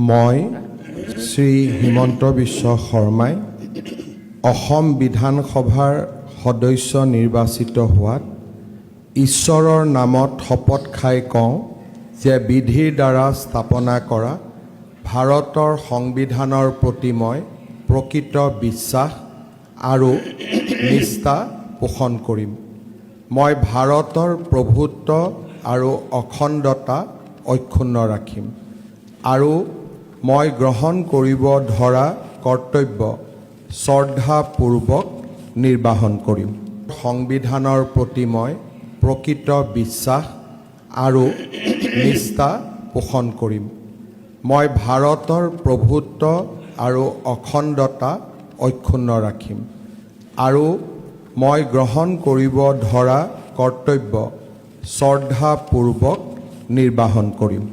মই শ্ৰী হিমন্ত বিশ্ব শৰ্মাই অসম বিধানসভাৰ সদস্য নিৰ্বাচিত হোৱাত ঈশ্বৰৰ নামত শপত খাই কওঁ যে বিধিৰ দ্বাৰা স্থাপনা কৰা ভাৰতৰ সংবিধানৰ প্ৰতি মই প্ৰকৃত বিশ্বাস আৰু নিষ্ঠা পোষণ কৰিম। মই ভাৰতৰ প্ৰভুত্ব আৰু অখণ্ডতা অক্ষুণ্ণ ৰাখিম আৰু মই গ্ৰহণ কৰিব ধৰা কৰ্তব্য শ্ৰদ্ধাপূৰ্বক নিৰ্বাহন কৰিম। সংবিধানৰ প্ৰতি মই প্ৰকৃত বিশ্বাস আৰু নিষ্ঠা পোষণ কৰিম। মই ভাৰতৰ প্ৰভুত্ব আৰু অখণ্ডতা অক্ষুণ্ণ ৰাখিম আৰু মই গ্ৰহণ কৰিব ধৰা কৰ্তব্য শ্ৰদ্ধাপূৰ্বক নিৰ্বাহন কৰিম।